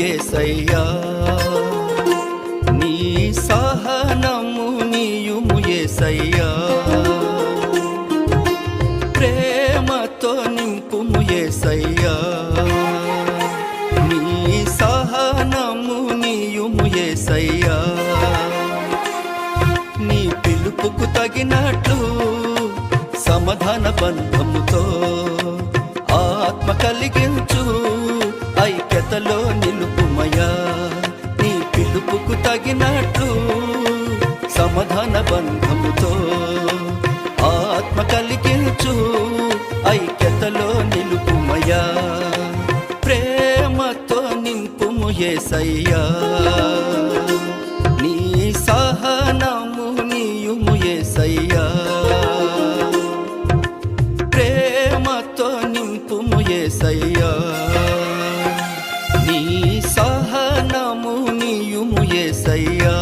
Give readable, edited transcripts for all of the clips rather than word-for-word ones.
యేసయ్యా, నీ సహనము నీయుము యేసయ్యా, ప్రేమతో నింపుము యేసయ్యా, నీ సహనము నీయుము యేసయ్యా, నీ పిలుపుకు తగినట్లు సమాధాన బంధముతో ఆత్మ కలిగించు ఐక్యతలో నిలుపుమయా, నీ పిలుపుకు తగినట్లు సమాధాన బంధముతో ఆత్మ కలిగించు ఐక్యతలో నిలుపుమయా, ప్రేమతో నింపుము యేసయ్యా, నీ సహనము నీయుము యేసయ్యా, ప్రేమతో నింపుము యేసయ్యా, నీ సహనము నీయుము యేసయ్యా.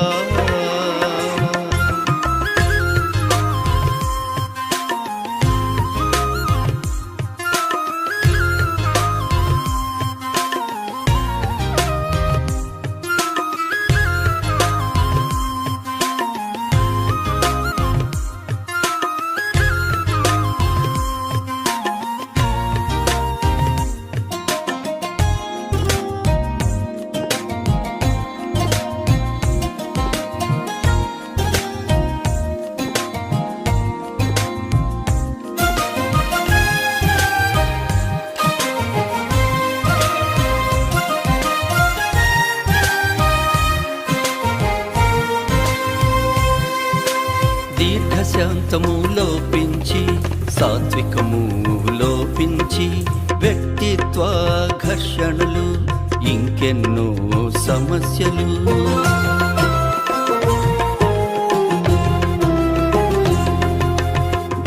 దీర్ఘశాంతము లోపించి సాత్వికము లోపించి వ్యక్తిత్వ ఘర్షణలు ఇంకెన్నో సమస్యలు,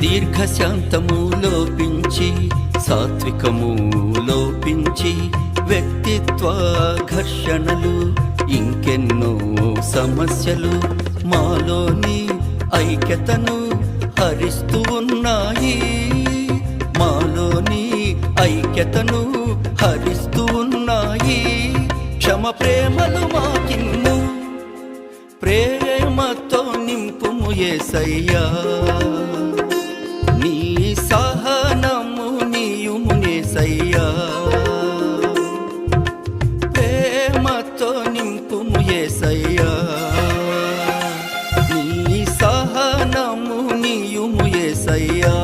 దీర్ఘశాంతము లోపించి సాత్వికము లోపించి వ్యక్తిత్వ ఘర్షణలు ఇంకెన్నో సమస్యలు మాలోని ఐక్యతను హరిస్తూ ఉన్నాయి, మాలోని ఐక్యతను హరిస్తూ ఉన్నాయి, క్షమ ప్రేమలు మాకిన్ను ప్రేమతో నింపుము యేసయ్యా, నీ సహనము నీయుము యేసయ్యా, ప్రేమతో నింపుము యేసయ్యా, నీ సహనము నీయుము యేసయ్యా.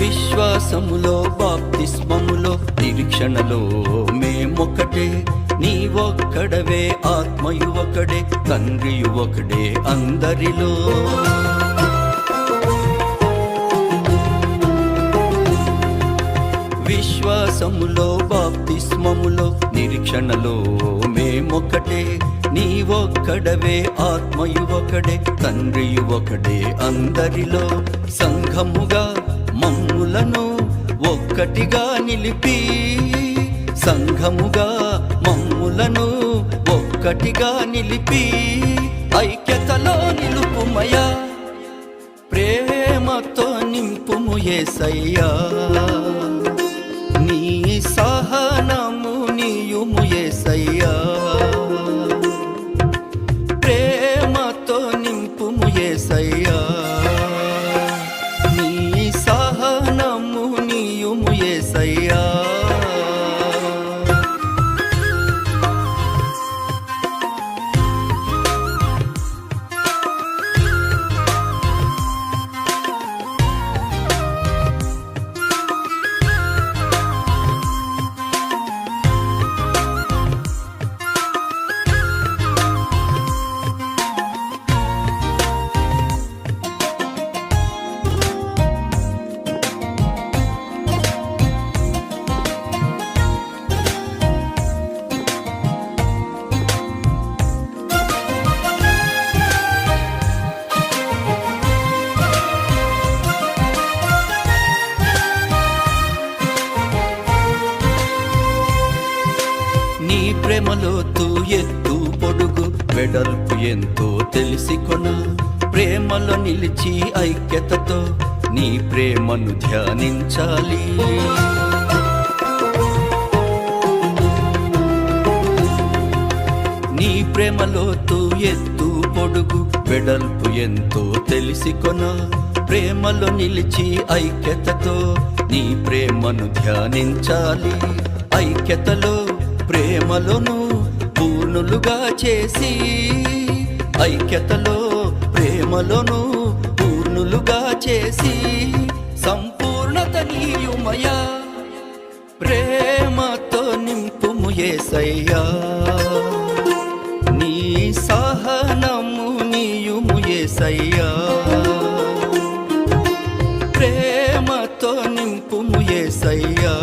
విశ్వాసములో బాప్తిస్మములో నిరీక్షణలో మేమొక్కటే, నీ ఒక్కడవే ఆత్మయు ఒకడే తండ్రియు ఒకడే అందరిలో, విశ్వాసములో బాప్తిస్మములో నిరీక్షణలో మేమొక్కటే, నీ ఒక్కడవే ఆత్మయు ఒకడే తండ్రియు ఒకడే అందరిలో, సంఘముగా మమ్ములను ఒక్కటిగా నిలిపి, సంఘముగా మమ్ములను ఒక్కటిగా నిలిపి ఐక్యతలో నిలుపుమయా, ప్రేమతో నింపుము యేసయ్యా, నీ సహనము నీయుము యేసయ్యా, ప్రేమతో నింపుము యేసయ్యా, నీ సహనము నీయుము యేసయ్యా. ఎంతో తెలిసికొన ప్రేమలో నిలిచి ఐక్యతతో నీ ప్రేమను ధ్యానించాలి. నీ ప్రేమలోతు ఎత్తు పొడుగు వెడల్పు ఎంతో తెలిసికొన ప్రేమలో నిలిచి ఐక్యతతో నీ ప్రేమను ధ్యానించాలి. ఐక్యతలో ప్రేమలోను పూర్ణులుగా చేసి, ఐక్యతలో ప్రేమలోను పూర్ణులుగా చేసి సంపూర్ణత నీయుమయా. ప్రేమతో నింపుము యేసయ్యా, నీ సహనము నీయుము యేసయ్యా. ప్రేమతో నింపుము యేసయ్యా,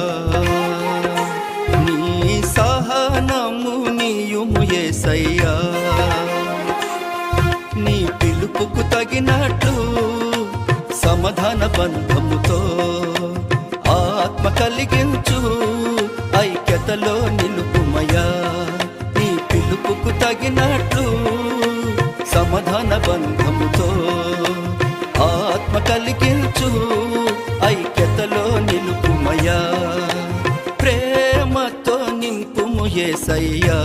నీ సహనము నీయుము యేసయ్యా. నీ పిలుపుకు తగినట్లు సమాధాన బంధముతో ఆత్మ కలిగించు ఐక్యతలో నిలుపుమయా. నీ పిలుపుకు తగినట్లు సమాధాన బంధముతో ఆత్మ కలిగించు ఐక్యతలో నిలుపుమయా. ప్రేమతో నింపుము యేసయ్యా.